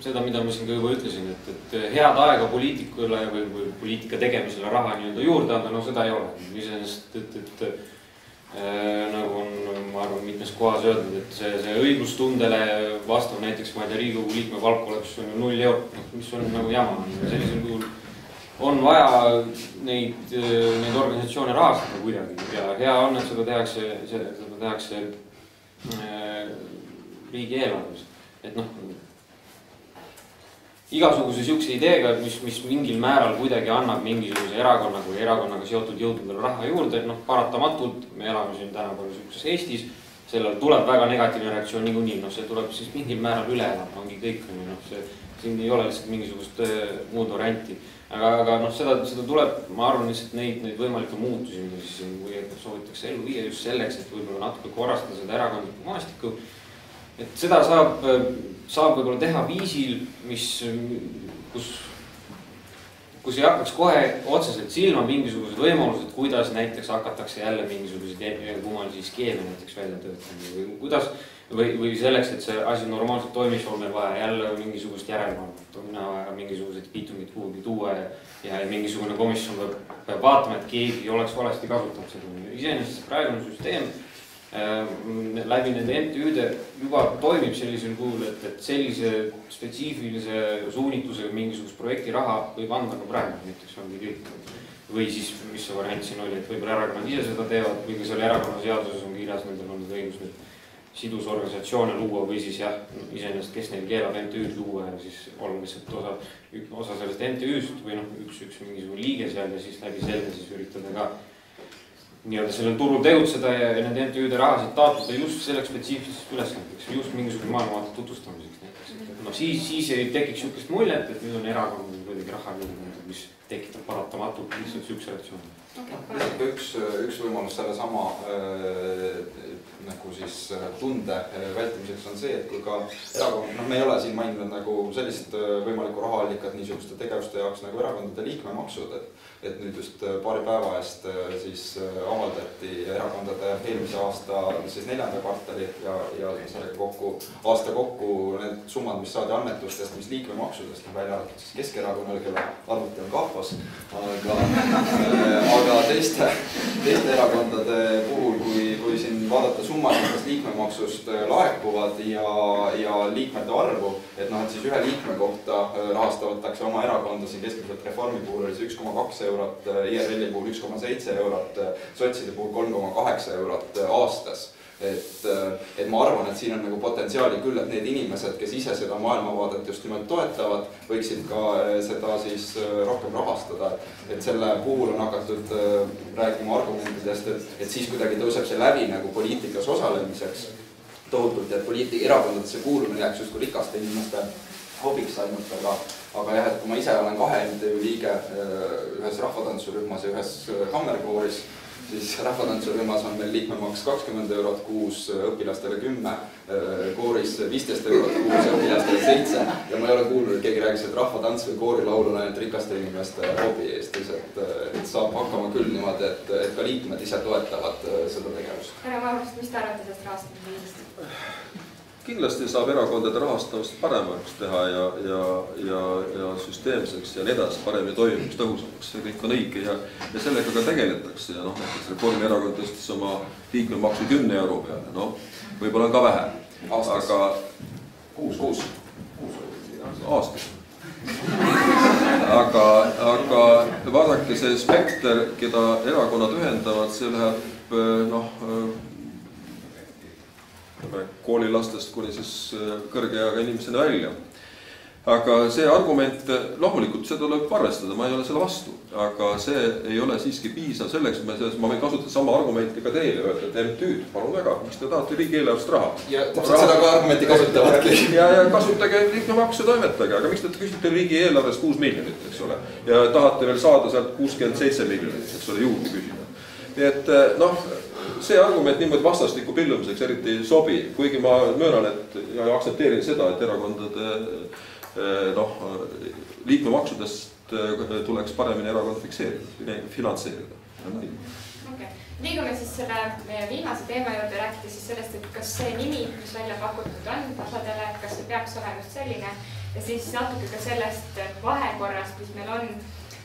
seda, mida ma siin ka juba ütlesin, et head aega poliitikule või poliitika tegemisele raha nii-öelda juurde anda, no seda ei ole. Iseenesest, nagu on, ma arvan, mitmes kohas öeldud, et see õiglustundele vastav näiteks, ma ei tea, Riigikogu liikme palk oleks 0 eurot, mis on nagu jama. Sellisel puhul on vaja neid organisatsioone rahastada kuidagi ja hea on, et seda tehakse riigieelarves. Et noh, igasuguse siukse ideega, mis mingil määral kuidagi annab mingisuguse erakonnaga või erakonnaga seotud jõududele raha juurde, noh paratamatult, me elame siin tänapäeval siukses Eestis, sellel tuleb väga negatiivne reaktsioon niikuinii, noh see tuleb siis mingil määral üle elada, ongi kõik, noh siin ei ole lihtsalt mingisugust muud varianti. Aga noh, seda tuleb, ma arvan lihtsalt neid võimalikke muutusi, mida siis soovitakse ellu viia just selleks, et võib-olla natuke korrastada seda erakondlikku maastikku. Et seda saab võib-olla teha viisil, kus ei hakkaks kohe otseselt silma mingisugused võimalused, kuidas näiteks hakatakse jälle mingisuguseid kummalisi skeeme näiteks välja töötama või selleks, et see asi normaalselt toimiks, on meil vaja jälle mingisugust järelevalvet, on vaja mingisugused piitungid kuhugi tuua ja mingisugune komisjon peab vaatama, et keegi oleks valesti kasutanud seda. Iseenesest praegune süsteem läbi nende MTÜ-de juba toimib sellisel kuul, et sellise spetsiifilise suunitusega mingisugust projekti raha võib anda ka praegu, näiteks ongi kõik. Või siis, mis see variant siin oli, et võib-olla erakonnad ise seda teevad, või ka selle erakonna seaduses on kirjas, nendel on õigus nüüd sidusorganisatsioone luua või siis jah, iseenesest, kes neil keelab MTÜ-d luua ja siis olla lihtsalt osa sellest MTÜ-st või noh, üks mingisugune liige seal ja siis läbi selle siis üritada ka nii-öelda sellel turul tegutseda ja nende MTÜ-de rahasid taotleda just selleks spetsiifiliseks ülesandeks, just mingisugune maailmavaate tutvustamiseks näiteks. No siis ei tekiks niisugust muljet, et nüüd on erakond kuidagi raha juurde, mis tekitab paratamatult lihtsalt siukse reaktsiooni. Üks võimalus selle sama nagu siis tunde vältimiseks on see, et kui ka erakond, me ei ole siin maininud nagu sellist võimalikku rahaallikat niisuguste tegevuste jaoks nagu erakondade liikmemaksud, et nüüd just paari päeva eest siis avaldati erakondade eelmise aasta siis 4. kvartali ja aasta kokku need summad, mis saadi annetustest, mis liikmemaksudest, välja arvatud siis Keskerakonnale, kelle arvuti on kahvas, aga teiste erakondade puhul, kui siin vaadata summasid, kas liikmemaksust laekuvad ja liikmete arvu, et siis ühe liikme kohta rahastavatakse oma erakonda, siin keskmiselt Reformi puhul oli see 1,2 eurot, IRL-i puhul 1,7 eurot, sotside puhul 3,8 eurot aastas. Et ma arvan, et siin on nagu potentsiaali küll, et need inimesed, kes ise seda maailmavaadet just nimelt toetavad, võiksid ka seda siis rohkem rahastada. Et selle puhul on hakatud rääkima argumentidest, et siis kuidagi tõuseb see läbi nagu poliitikas osalemiseks tohutult, et erakondadesse kuulumine jääks justkui rikaste inimeste hobiks ainult, aga jah, et kui ma ise olen 2 MTÜ liige ühes rahvatantsurühmas ja ühes kammerkooris, siis rahvatantsurühmas on meil liikmemaks 20 eurot kuus, õpilastele 10, kooris 15 eurot kuus, õpilastele 7 ja ma ei ole kuulnud, et keegi rääkis, et rahvatants või koorilaul on ainult rikaste inimeste hobi Eestis, et saab hakkama küll niimoodi, et ka liikmed ise toetavad seda tegevust. Härra Maurust, mis te arvate sellest rahastamise? Kindlasti saab erakondade rahastamist paremaks teha ja süsteemseks ja nii edasi, paremini toimimaks, tõhusamaks. See kõik on õige ja sellega ka tegeletakse. Ja näiteks Reformierakond tõstis oma liikmemaksu 10 euro peale. Võib-olla on ka vähe. Aastas? Kuus. Aastas. Aga vaadake see spekter, keda erakonnad ühendavad, see läheb koolilastest kuni siis kõrgeajaga inimesena välja. Aga see argument, loomulikult seda tuleb arvestada, ma ei ole selle vastu, aga see ei ole siiski piisav selleks, et ma võin kasutada sama argumenti ka teile, öelda, et MTÜ-d, palun väga, miks te tahate riigieelarvest raha? Ja täpselt seda ka argumenti kasutavadki. Ja kasutage liikmemaksu toimetage, aga miks te küsite riigieelarvest 6 miljonit, eks ole, ja tahate veel saada sealt 67 miljonit, eks ole, juurde küsida. Nii et see argument niimoodi vastastikku pillumiseks eriti ei sobi, kuigi ma möönan, ja aktsepteerin seda, et erakondade liikmemaksudest tuleks paremini erakond finantseerida. Okay. Liigume siis selle meie viimase teema juurde rääkida siis sellest, et kas see nimi, mis välja pakutud on tasadele, kas see peaks olema just selline ja siis natuke ka sellest vahekorrast, mis meil on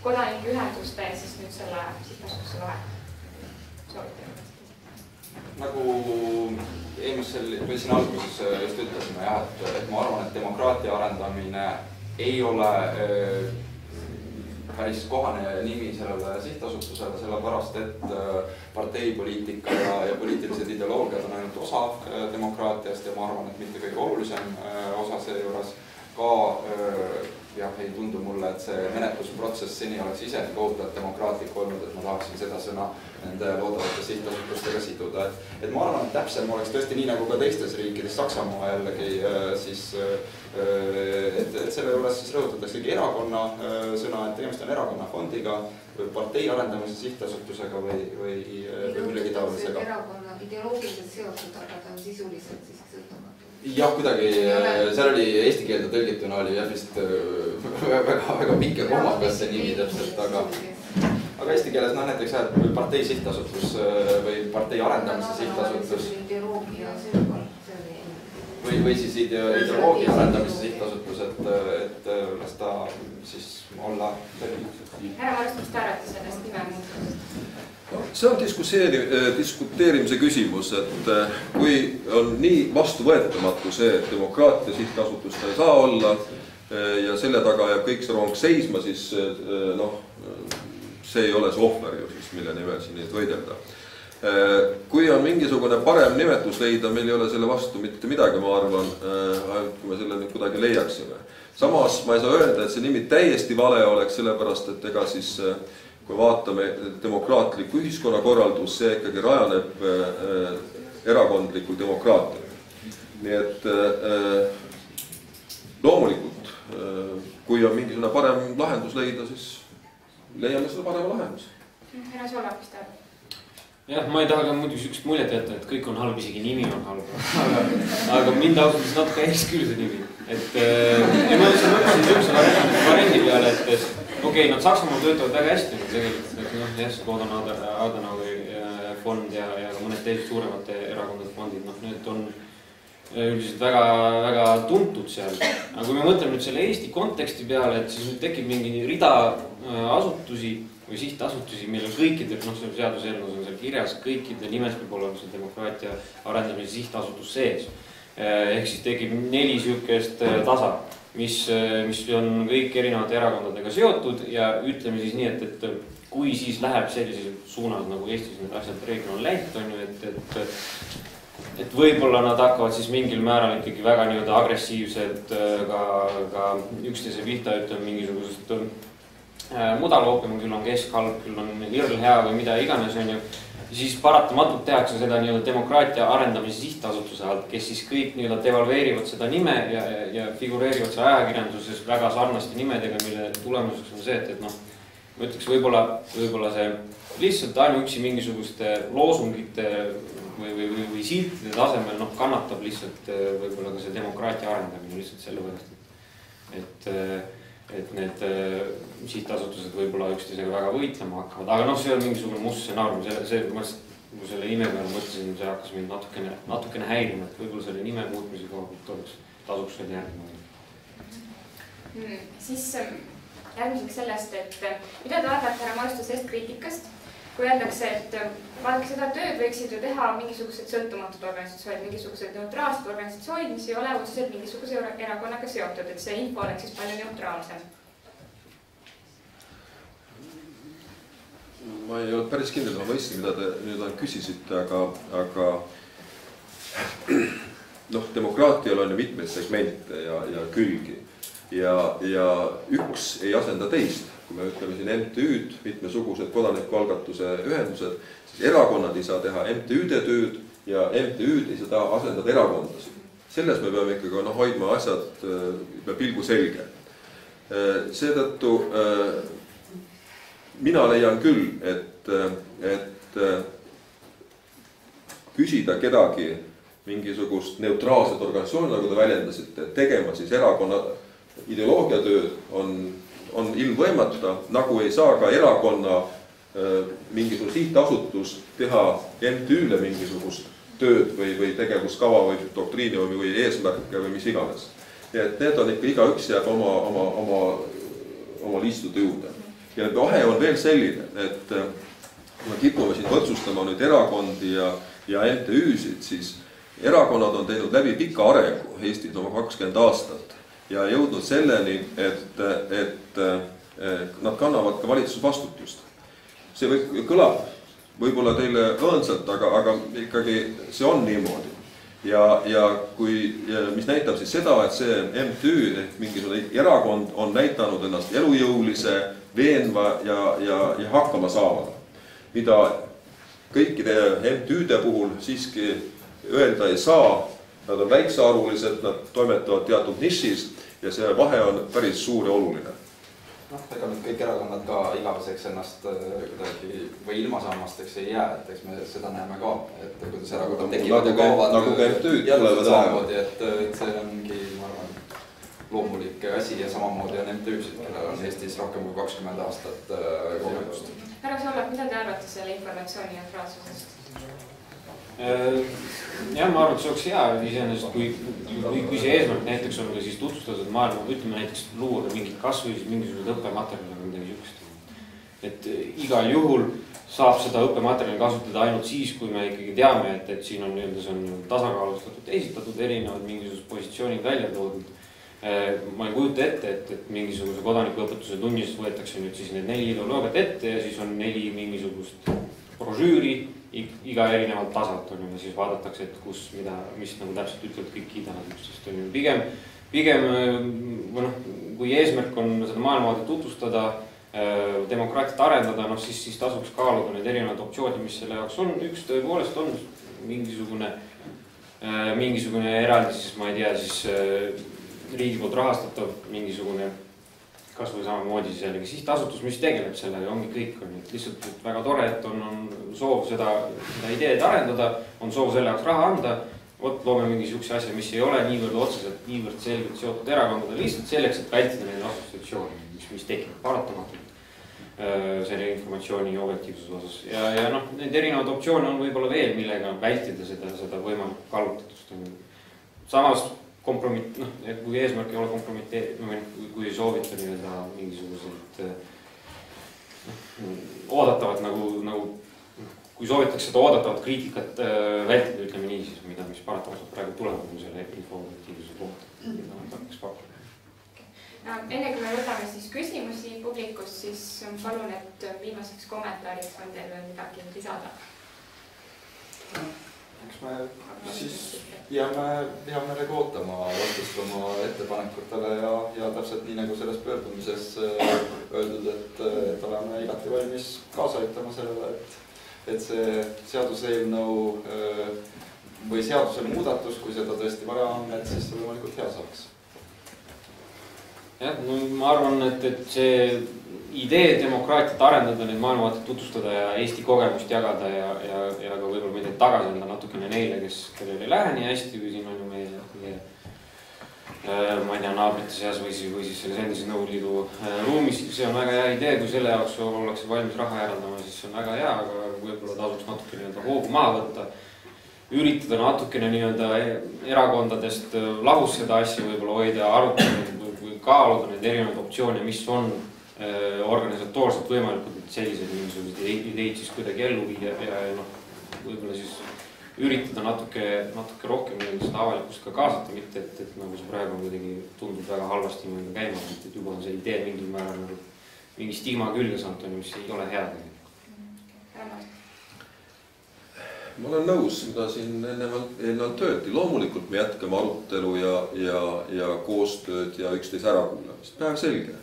kodanikuühenduste ja siis nüüd selle sihtasutuse vahel. Nagu eelmisel või siin alguses just ütlesime jah, et ma arvan, et demokraatia arendamine ei ole päris kohane nimi sellele sihtasutusele, sellepärast et parteipoliitika ja poliitilised ideoloogiad on ainult osa demokraatiast ja ma arvan, et mitte kõige olulisem osa seejuures ka jah, ei tundu mulle, et see menetlusprotsess seni oleks ise kohutavalt demokraatlik olnud, et ma tahaksin seda sõna nende loodavate sihtasutustega siduda. Et ma arvan, et täpsem oleks tõesti nii nagu ka teistes riikides, Saksamaa jällegi, siis, et selle juures siis rõhutataksegi erakonna sõna, et tegemist on erakonna fondiga, partei arendamise sihtasutusega või millegi taolisega. Erakonna ideoloogiliselt seotud, aga ta on sisuliselt siis sõltumatu. Jah, kuidagi, seal oli eesti keelde tõlgituna oli jah vist väga pikk ja kohmakas see nimi täpselt, aga eesti keeles näiteks partei sihtasutus või partei arendamise sihtasutus või siis ideoloogia arendamise sihtasutus, et las ta siis olla Härra Marust, mis te arvate sellest nime muutusest? See on diskuteerimise küsimus, et kui on nii vastuvõetamatu see, et demokraatia sihtasutust ei saa olla ja selle taga jääb kõik see rong seisma, siis see ei ole see ohver ju siis, mille nimel siin neid võidelda. Kui on mingisugune parem nimetus leida, meil ei ole selle vastu mitte midagi, ma arvan, ainult kui me selle nüüd kuidagi leiaksime. Samas ma ei saa öelda, et see nimi täiesti vale oleks, sellepärast, et ega siis kui vaatame demokraatlikku ühiskonnakorraldus, see ikkagi rajaneb erakondlikul demokraatial. Nii et loomulikult, kui on mingisugune parem lahendus leida, siis leiame seda parema lahendus. Härra Soolak, mis te arvate? Jah, ma ei taha ka muidugi sükst muljet jätta, et kõik on halb, isegi nimi on halb. Aga mind ausalt natuke häiris küll see nimi. Ja ma mõtlesin sükse variandi peale, et okei, nad Saksamaal töötavad väga hästi tegelikult. Jah, Skoda Adenaueri fond ja ka mõned teised suuremate erakondade fondid, need on üldiselt väga tuntud seal. Aga kui me mõtleme nüüd selle Eesti konteksti peale, et siis nüüd tekib mingi rida asutusi või sihtasutusi, millel kõikide, see seaduseelnõus on seal kirjas, kõikide nimes peab olema see demokraatia arendamise sihtasutus sees. Ehk siis tekib 4 sihukest tasa, mis on kõik erinevate erakondadega seotud ja ütleme siis nii, et kui siis läheb sellises suunas, nagu Eestis need asjad reeglina on läinud, on ju, et võib-olla nad hakkavad siis mingil määral ikkagi väga nii-öelda agressiivselt ka üksteise pihta ütlema mingisugusest mudaloopima, küll on keskhalb, küll on irl hea või mida iganes, on ju, siis paratamatult tehakse seda nii-öelda demokraatia arendamise sihtasutuse alt, kes siis kõik nii-öelda devalveerivad seda nime ja figureerivad seal ajakirjanduses väga sarnaste nimedega, mille tulemuseks on see, et ma ütleks võib-olla see lihtsalt ainuüksi mingisuguste loosungite või siltide tasemel kannatab lihtsalt võib-olla ka see demokraatia arendamine lihtsalt sellepärast, et need sihtasutused võib-olla üksteisega väga võitlema hakkavad, aga see on mingisugune must stsenaarium, kui selle nime peale mõtlesin, see hakkas mind natukene häirima, et võib-olla selle nime muutmise koha tasuks veel järgmine. Siis järgmiseks sellest, et mida te arvate härra Marustus sellest kriitikast, kui öeldakse, et vaadake seda tööd võiksid ju teha mingisugused sõltumatud organisatsioonid, mingisugused neutraalsed organisatsioonid, mis ei ole otseselt mingisuguse erakonnaga seotud, et see info oleks siis palju neutraalsem. Ma ei olnud päris kindel, ma mõistsin, mida te nüüd küsisite, aga demokraatial on ju mitmeid segmente ja külgi ja üks ei asenda teist. Kui me ütleme siin MTÜ-d, mitmesugused kodanikualgatuse ühendused, siis erakonnad ei saa teha MTÜ-de tööd ja MTÜ-d ei saa asendada erakondasid. Selles me peame ikkagi hoidma asjad pilgu selge. Seetõttu mina leian küll, et küsida kedagi mingisugust neutraalset organisatsiooni, nagu te väljendasite, tegema siis erakonna ideoloogiatööd on ilmvõimata, nagu ei saa ka erakonna mingisugune sihtasutus teha MTÜ-le mingisugust tööd või tegevuskava või doktriini või eesmärke või mis iganes. Et need on ikka igaüks jääb oma liistude juurde. Ja vahe on veel selline, et kui me kipume siin võrdsustama nüüd erakondi ja MTÜ-sid, siis erakonnad on teinud läbi pika arengu Eestis oma 20 aastat ja jõudnud selleni, et nad kannavad ka valitsusvastutust. See kõlab võib-olla teile õõnsalt, aga ikkagi see on niimoodi. Ja mis näitab siis seda, et see MTÜ ehk mingisugune erakond on näitanud ennast elujõulise, veenva ja hakkama saavana. Mida kõikide MTÜ-de puhul siiski öelda ei saa, nad on väiksearvulised, nad toimetavad teatud nišis ja see vahe on päris suur ja oluline. Ega nüüd kõik erakonnad ka igaveseks ennast kuidagi või ilma saamasteks ei jää, et eks me seda näeme ka, et kuidas erakonnad tekivad ja kaovad. Nagu ka MTÜ-d tulevad samamoodi, et see ongi, ma arvan, loomulik asi ja samamoodi on MTÜ-sid, kellel on Eestis rohkem kui 20 aastat kogemust. Härra Soolak, mida te arvate selle informatsiooni neutraalsusest? Jah, ma arvan, et see oleks hea iseenesest, kui see eesmärk näiteks on ka siis tutvustatud maailma, ütleme näiteks luua mingid kasvõi mingisugused õppematerjali või midagi niisugust. Et igal juhul saab seda õppematerjali kasutada ainult siis, kui me ikkagi teame, et siin on see on tasakaalustatud, esitatud erinevad mingisugused positsioonid välja toodud. Ma ei kujuta ette, et mingisuguse kodanikuõpetuse tunnis võetakse nüüd siis need 4 ideoloogiat ette ja siis on 4 mingisugust brožüüri iga erinevalt tasalt on ja siis vaadatakse, et mis nagu täpselt ütlevad kõik idanadustest on ju. Pigem kui eesmärk on seda maailmavaadet tutvustada, demokraatiat arendada, siis tasuks kaaluda need erinevad optsioonid, mis selle jaoks on. Üks tõepoolest on mingisugune eraldi, siis ma ei tea, siis riigi poolt rahastatav mingisugune kas või samamoodi siis jällegi sihtasutus, mis tegeleb sellega, ongi kõik on. Lihtsalt väga tore, et on soov seda ideed arendada, on soov selle jaoks raha anda, loome mingi siukse asja, mis ei ole niivõrd otseselt, niivõrd selgelt seotud erakondade, lihtsalt selleks, et vältida neid assotsiatsioone, mis tekib paratamatult selle informatsiooni objektiivsuse osas. Ja need erinevad optsioone on võib-olla veel, millega vältida seda võimalikku kallutatust. Samas kui eesmärk ei ole kui soovita mingisugused oodatavat kui soovitakse seda oodatavat kriitikat vältida, ütleme nii siis, mis paratamatult praegu tuleb selle info-objektiivsuse kohta, mida nad hakkaks pakkuma. Enne kui me võtame siis küsimusi publikust, siis palun, et viimaseks kommentaariks on teil veel midagi lisada. Eks me siis jääme hea meelega ootama vastust oma ettepanekutele ja täpselt nii nagu selles pöördumises öeldud, et oleme igati valmis kaasa ütlema sellele, et see seaduseelnõu või seadusele muudatus, kui seda tõesti vaja on, et siis võimalikult hea saaks. Jah, ma arvan, et see idee demokraatiat arendada, neid maailmavaatet tutvustada ja Eesti kogemust jagada ja ka võib-olla midagi tagasi anda natukene neile, kellel ei lähe nii hästi, kui siin on ju meie ma ei tea, naabrite seas või siis selles endises Nõukogude Liidu ruumis. See on väga hea idee, kui selle jaoks ollakse valmis raha eraldama, siis see on väga hea, aga võib-olla tasuks natuke hoogu maha võtta. Üritada natukene erakondadest lahus seda asja võib-olla hoida, arutada või kaaluda need erinevad optsioone, mis on organisatoorselt võimalikud, et sellised mingisugused ideid siis kuidagi ellu viia ja võib-olla siis üritada natuke rohkem seda avalikkust ka kaasata, mitte et nagu see praegu kuidagi tundub väga halvasti käima, et juba on see idee mingil määral mingi stigma külge saanud, mis ei ole hea tegelikult. Ma olen nõus, mida siin ennalt tööti. Loomulikult me jätkame arutelu ja koostööd ja üksteise ärakuulamist. Päev selge.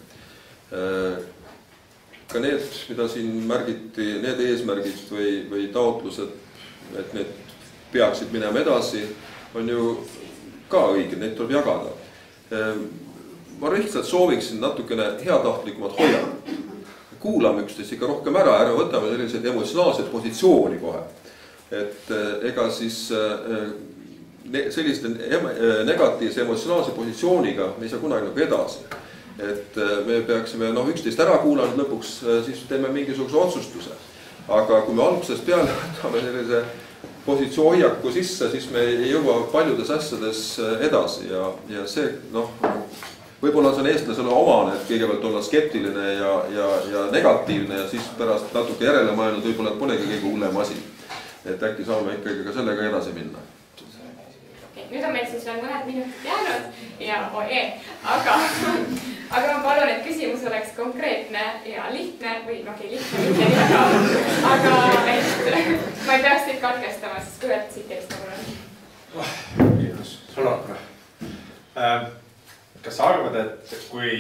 Ka need, mida siin märgiti, need eesmärgid või taotlused, et need peaksid minema edasi, on ju ka õige, neid tuleb jagada. Ma lihtsalt sooviksin natukene heatahtlikumat hoiakut. Kuulame üksteist ikka rohkem ära võtame selliseid emotsionaalseid positsiooni kohe. Et ega siis selliste negatiivse emotsionaalse positsiooniga me ei saa kunagi edasi. et me peaksime üksteist ära kuulanud lõpuks, siis teeme mingisuguse otsustuse. Aga kui me algusest peale võtame sellise positsioonhoiaku sisse, siis me ei jõua paljudes asjades edasi ja see, võib-olla on eestlasele omane, et kõigepealt olla skeptiline ja negatiivne ja siis pärast natuke järele mõelnud, võib-olla polegi kõige hullem asi. Et äkki saame ikkagi ka sellega edasi minna. Nüüd on meil siis veel mõned minutid jäänud ja aga ma palun, et küsimus oleks konkreetne ja lihtne või lihtne mitte nii väga, aga et ma ei peaks teid katkestama, siis kuulete siit teist nagu Kas sa arvad, et kui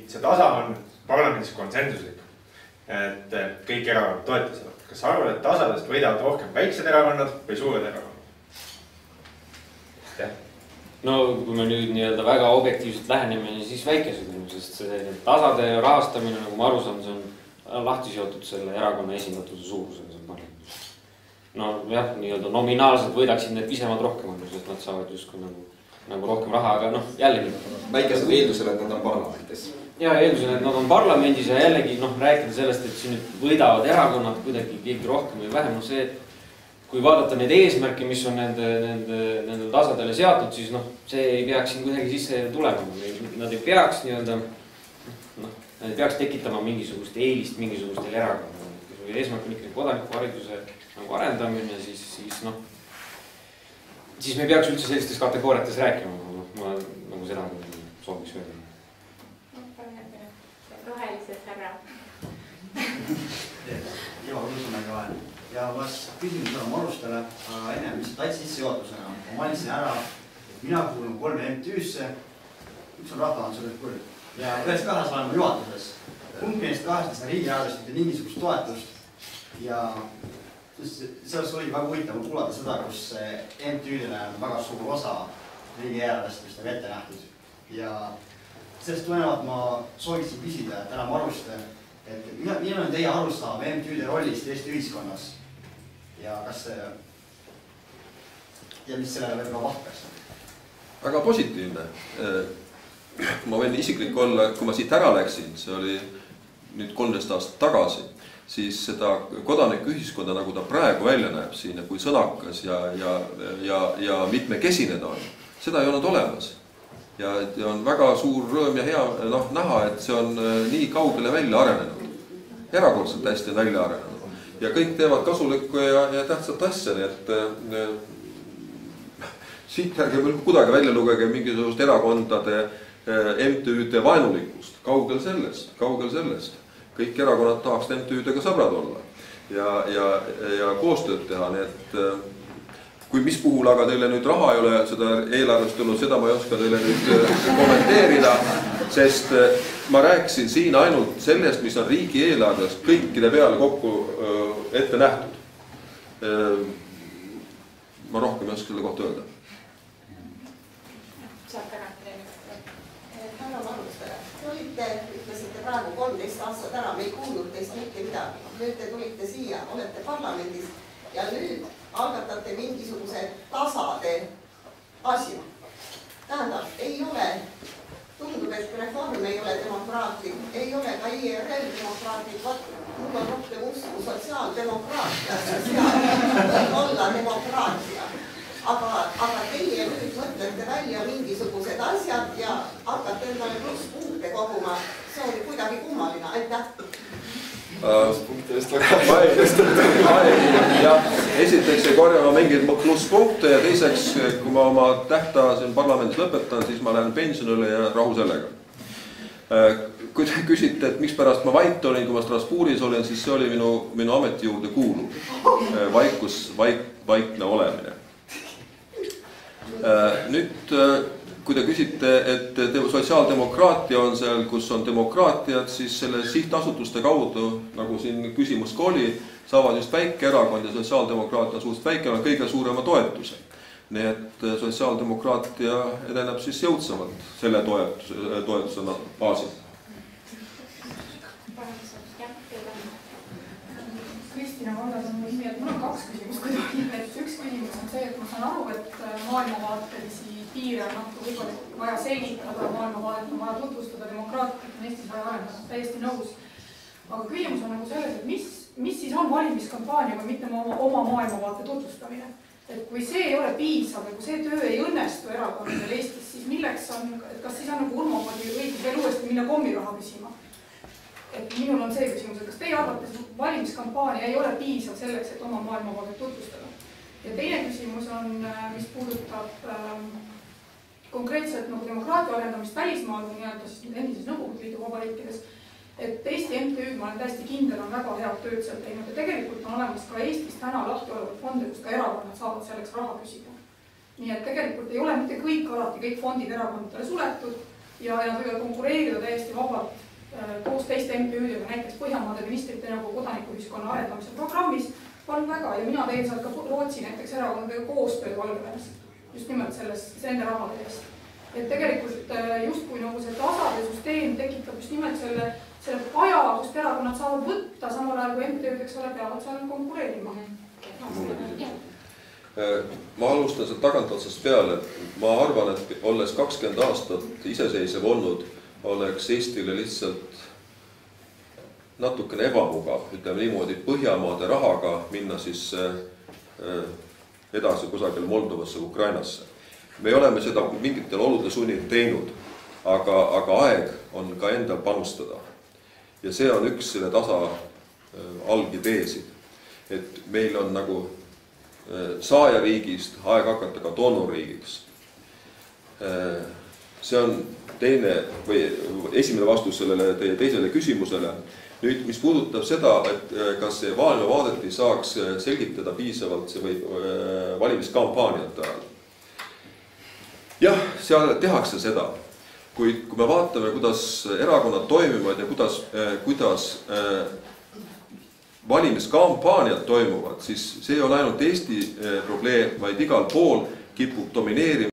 see tasa on parlamendis konsensuslik, et kõik erakonnad toetavad, kas sa arvad, et tasadest võidavad rohkem väiksed erakonnad või suured erakonnad? No kui me nüüd väga objektiivselt läheneme, siis väikesed on, sest see tasade rahastamine, nagu ma aru saan, see on lahti seotud selle erakonna esindatuse suurusega seal parlamendis. No jah, nominaalselt võidaksid need pisemad rohkem, sest nad saavad justkui nagu rohkem raha, aga jällegi. Väikesed eeldusel, et nad on parlamendis. Ja eeldusel, et nad on parlamendis ja jällegi rääkida sellest, et siin võidavad erakonnad kuidagi keegi rohkem või vähem, see kui vaadata neid eesmärke, mis on nende tasadele seatud, siis see ei peaks siin kuidagi sisse tulema. Nad ei peaks nad ei peaks tekitama mingisugust eelist mingisugustel erakonnal. Kui eesmärk on ikkagi kodanikuhariduse arendamine, siis me peaks üldse sellistes kategooriates rääkima. Ma nagu seda sooviks öelda. Rohelised härra. Ivo Kusumäega vahel. Ja ma küsimus olen Marustele, aga enne, mis taid sissejuhatusena, ma mainisin ära, et mina kuulun 3 MTÜ-sse, üks on Rahvaans, oled küll, ja ühes kahes olen ma juhatuses. Kumbki neist kahest riigiaadrest mitte mingisugust toetust ja selles oli väga huvitav kuulata seda, kus MTÜ-dele on väga suur osa riigieelarvest, mis ette nähtud. Ja sellest tulenevalt ma sooviksin küsida täna Maruste, et milline on teie arusaam MTÜ-de rollist Eesti ühiskonnas ja kas see ja mis sellele võib ka vahtas? Väga positiivne. Ma võin isiklik olla, kui ma siit ära läksin, see oli nüüd 13 aastat tagasi, siis seda kodanikuühiskonda, nagu ta praegu välja näeb siin, kui sõnakas ja mitmekesine ta on, seda ei olnud olemas. Ja on väga suur rõõm ja hea näha, et see on nii kaugele välja arenenud. Erakordselt hästi on välja arenenud. Ja kõik teevad kasulikku ja tähtsat asja, nii et siit ärge kuidagi välja lugege mingisugust erakondade MTÜ-de vaenulikkust. Kaugel sellest. Kõik erakonnad tahaks MTÜ-dega sõbrad olla ja koostööd teha, nii et kui mis puhul aga teile nüüd raha ei ole seda eelarvest tulnud, seda ma ei oska teile nüüd kommenteerida, sest ma rääkisin siin ainult sellest, mis on riigi eelarvest kõikide peale kokku ette nähtud. Ma rohkem ei oska selle kohta öelda. Härra Maruste, te ütlesite praegu 13 aastat ära, me ei kuulnud teist mitte midagi. Nüüd te tulite siia, olete parlamendis ja nüüd algatate mingisuguse tasade asju. Tähendab, ei ole, tundub, et reform ei ole demokraatlik, ei ole ka IRL demokraatlik, mul on rohkem usku sotsiaaldemokraatia, võib olla demokraatia. Aga teie nüüd mõtlete välja mingisugused asjad ja hakkate endale plusspunkte koguma. See on kuidagi kummaline, aitäh. Esiteks ei korjama mingeid plusspunkte ja teiseks, kui ma oma tähtaja siin parlamendis lõpetan, siis ma lähen pensionile ja rahu sellega. Kui te küsite, et miks pärast ma vait olin, kui ma Strasbourgis olin, siis see oli minu ameti juurde kuuluv. Vaikne olemine. Nüüd, kui te küsite, et sotsiaaldemokraatia on seal, kus on demokraatiat, siis selle sihtasutuste kaudu, nagu siin küsimus ka oli, saavad just väikeerakond ja sotsiaaldemokraatia suust väike on kõige suurema toetuse. Nii et sotsiaaldemokraatia edeneb siis jõudsamalt selle toetusena baasil. Kristina Valdas on mul nii, et mul on 2 küsimust, kui tohib. Üks küsimus on see, et ma saan aru, et maailmavaatelisi piire on võib-olla vaja selgitada, maailmavaadet on vaja tutvustada, arendada, täiesti nõus. Aga küsimus on nagu selles, et mis siis on valimiskampaaniaga, mitte oma maailmavaate tutvustamine. Et kui see ei ole piisav ja kui see töö ei õnnestu erakondadel Eestis, siis milleks on, et kas siis on nagu Urmo moodi õigus veel uuesti minna kommiraha küsima? Et minul on see küsimus, et kas teie arvates valimiskampaania ei ole piisav selleks, et oma maailmavaadet tutvustada? Ja teine küsimus on, mis puudutab konkreetselt nagu demokraatia arendamist välismaal või nii-öelda siis endises Nõukogude Liidu vabariikides, et Eesti MTÜ-d, ma olen täiesti kindel, on väga head tööd seal teinud ja tegelikult on olemas ka Eestis täna lahti olevad fonde, kus ka erakonnad saavad selleks raha küsida. Nii et tegelikult ei ole mitte kõik fondid erakondadele suletud ja nad võivad konkureerida täiesti vabalt koos teiste MTÜ-dega, näiteks Põhjamaade ministrite nagu kodanikuühiskonna arendamise programmis on väga ja mina teen seal ka Rootsi näiteks erakondadega koostöö Valgevenes just nimelt nende rahade eest. Et tegelikult justkui nagu see tasade süsteem tekitab just nimelt selle paja, kust erakonnad saavad võtta, samal ajal kui MTÜ-d, eks ole, peavad seal konkureerima. Ma alustan sealt tagantotsast peale. Ma arvan, et olles 20 aastat iseseisev olnud, oleks Eestile lihtsalt natukene ebamugav, ütleme niimoodi, Põhjamaade rahaga minna siis edasi kusagil Moldovasse, Ukrainasse. Me oleme seda mingitel olude sunnil teinud, aga aeg on ka endal panustada. Ja see on üks selle tasa algideesid, et meil on nagu saajariigist aeg hakata ka doonorriigiks. See on teine või esimene vastus sellele teie teisele küsimusele. Nüüd, mis puudutab seda, et kas see maailmavaadet ei saaks selgitada piisavalt või valimiskampaaniate ajal. Jah, seal tehakse seda. Kui me vaatame, kuidas erakonnad toimivad ja kuidas valimiskampaaniad toimuvad, siis see ei ole ainult Eesti probleem, vaid igal pool kipub domineerima